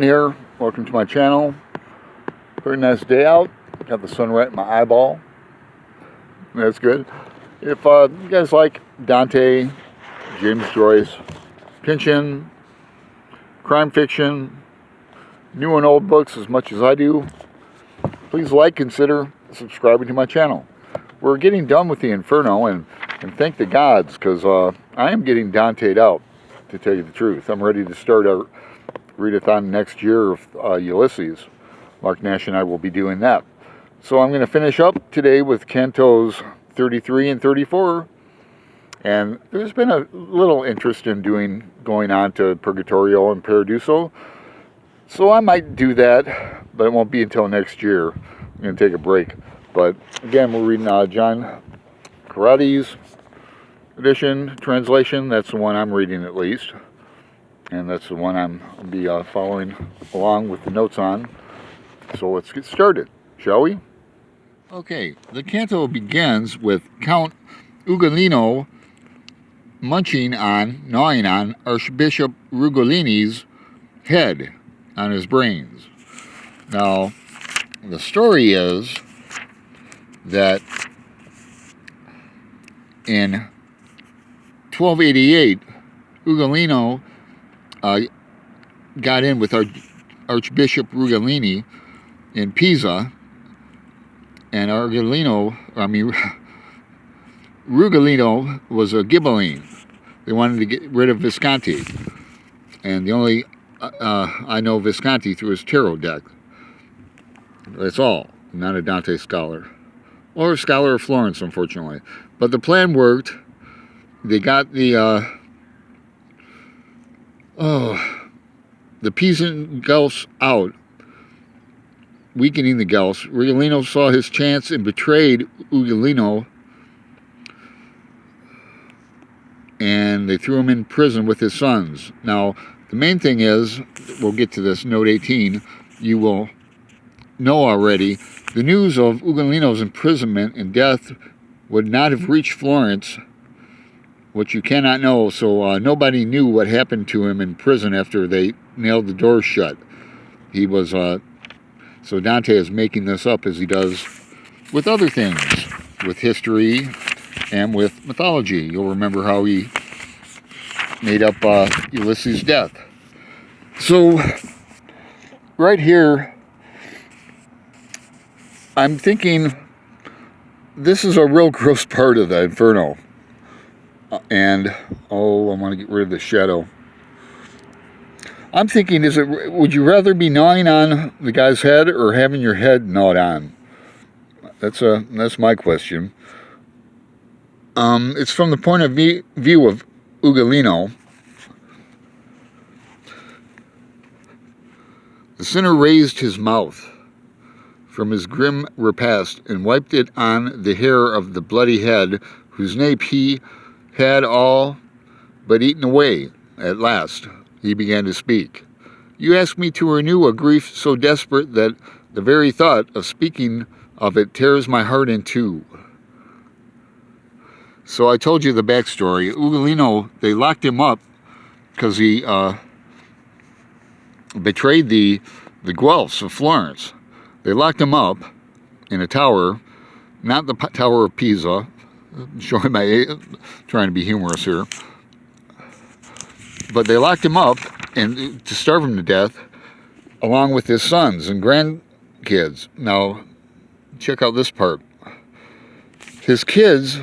here. Welcome to my channel. Pretty nice day out. Got the sun right in my eyeball. That's good. If you guys like Dante, James Joyce, Pynchon, crime fiction, new and old books as much as I do, please consider subscribing to my channel. We're getting done with the Inferno, and thank the gods, because I am getting Dante'd out, to tell you the truth. I'm ready to start a readathon next year of Ulysses. Marc, Nash, and I will be doing that. So I'm going to finish up today with Cantos 33 and 34. And there's been a little interest in going on to Purgatorio and Paradiso. So I might do that, but it won't be until next year. I'm going to take a break. But again, we're reading John Karate's edition, translation. That's the one I'm reading at least. And that's the one I'll be following along with the notes on. So let's get started, shall we? Okay, the canto begins with Count Ugolino gnawing on Archbishop Rugolini's head, on his brains. Now, the story is that in 1288, Ugolino got in with Archbishop Rugolini in Pisa, and Rugolino was a Ghibelline. They wanted to get rid of Visconti, and the only I know Visconti through his tarot deck. That's all. I'm not a Dante scholar, or a scholar of Florence, unfortunately. But the plan worked. They got the Pisan Guelphs out, weakening the Guelphs. Rugolino saw his chance and betrayed Ugolino, and they threw him in prison with his sons. Now, the main thing is, we'll get to this, note 18, you will know already, the news of Ugolino's imprisonment and death would not have reached Florence, which you cannot know, so nobody knew what happened to him in prison after they nailed the doors shut. He was, so Dante is making this up as he does with other things, with history and with mythology. You'll remember how he made up Ulysses' death. So, right here, I'm thinking this is a real gross part of the Inferno. And, I want to get rid of the shadow. I'm thinking, would you rather be gnawing on the guy's head or having your head gnawed on? That's my question. It's from the point of view of Ugolino. The sinner raised his mouth from his grim repast and wiped it on the hair of the bloody head, whose nape he had all but eaten away. At last he began to speak. You ask me to renew a grief so desperate that the very thought of speaking of it tears my heart in two. So I told you the backstory. Ugolino, they locked him up because he betrayed the Guelphs of Florence. They locked him up in a tower, not the Tower of Pisa. Showing trying to be humorous here. But they locked him up and to starve him to death, along with his sons and grandkids. Now, check out this part. His kids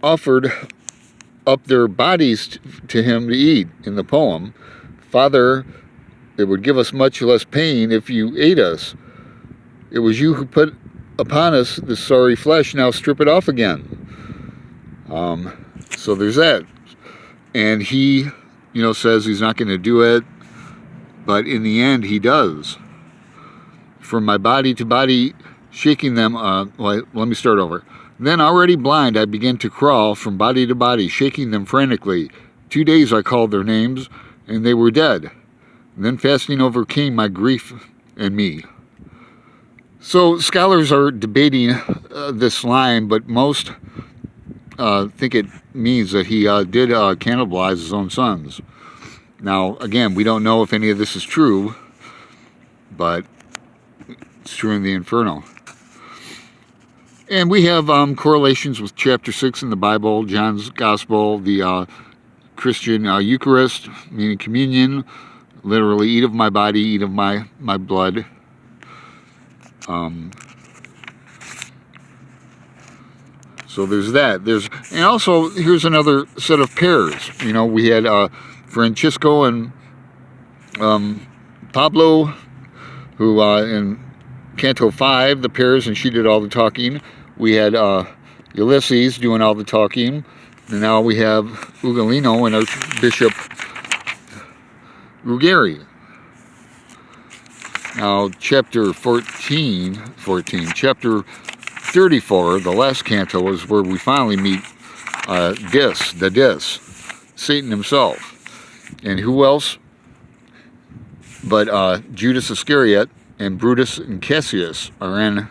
offered up their bodies to him to eat in the poem. Father, it would give us much less pain if you ate us. It was you who put upon us this sorry flesh, now strip it off again. So there's that. And he, says he's not going to do it, but in the end he does. From my body to body, shaking them, let me start over. Then already blind, I began to crawl from body to body, shaking them frantically. 2 days I called their names, and they were dead. And then fasting overcame my grief and me. So scholars are debating this line, but most think it means that he did cannibalize his own sons. Now, again, we don't know if any of this is true, but it's true in the Inferno. And we have correlations with chapter 6 in the Bible, John's Gospel, the Christian Eucharist, meaning communion, literally eat of my body, eat of my blood. So there's that. And also, here's another set of pairs. You know, we had Francisco and Pablo, who in Canto 5, the pairs, and she did all the talking. We had Ulysses doing all the talking. And now we have Ugolino and Archbishop Ruggieri. Now, chapter 34, the last canto, is where we finally meet the Dis, Satan himself. And who else but Judas Iscariot and Brutus and Cassius are in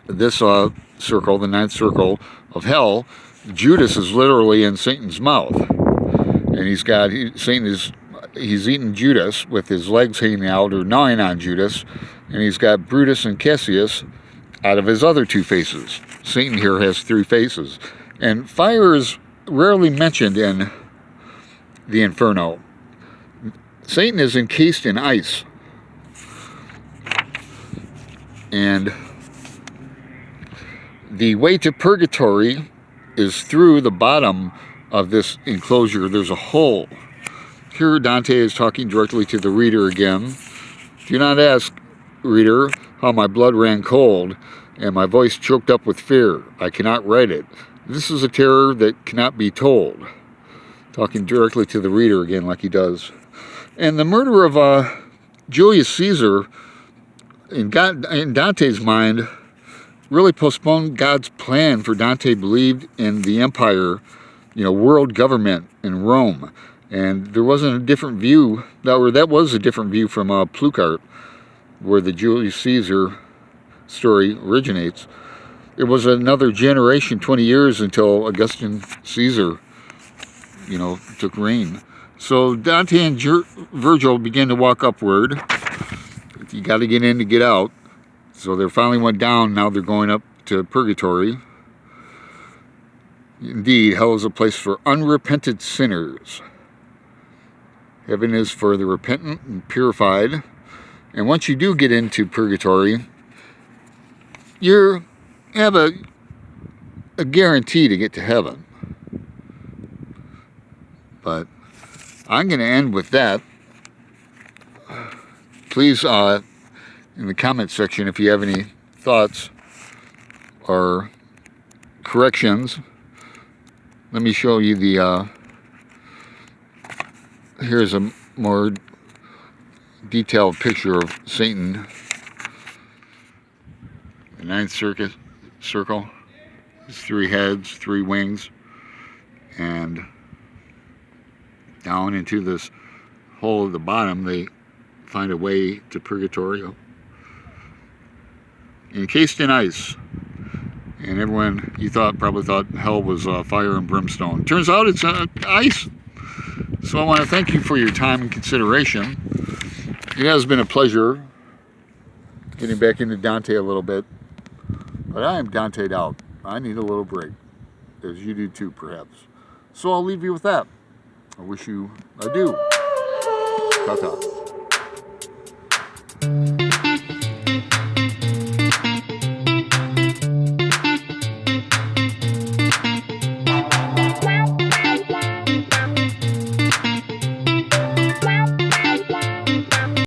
this circle, the ninth circle of hell. Judas is literally in Satan's mouth. And he's eating Judas with his legs hanging out or gnawing on Judas. And he's got Brutus and Cassius out of his other two faces. Satan here has three faces. And fire is rarely mentioned in the Inferno. Satan is encased in ice. And the way to purgatory is through the bottom of this enclosure. There's a hole. Here Dante is talking directly to the reader again. Do not ask, reader, how my blood ran cold and my voice choked up with fear. I cannot write it. This is a terror that cannot be told. Talking directly to the reader again, like he does. And the murder of Julius Caesar, in Dante's mind, really postponed God's plan, for Dante believed in the empire, world government in Rome. And there wasn't a different view, that was a different view from Plutarch, where the Julius Caesar story originates. It was another generation, 20 years, until Augustus Caesar, took reign. So Dante and Virgil began to walk upward. You got to get in to get out. So they finally went down, now they're going up to purgatory. Indeed, hell is a place for unrepentant sinners. Heaven is for the repentant and purified. And once you do get into purgatory, you have a guarantee to get to heaven. But I'm going to end with that. Please, in the comment section, if you have any thoughts or corrections. Let me show you the, here's a more detailed picture of Satan. The ninth circle. His three heads, three wings, and down into this hole at the bottom, they find a way to purgatory, encased in ice. And everyone, probably thought hell was fire and brimstone. Turns out it's ice. So I want to thank you for your time and consideration. It has been a pleasure getting back into Dante a little bit. But I am Dante'd out. I need a little break, as you do too, perhaps. So I'll leave you with that. I wish you adieu. Ta-ta.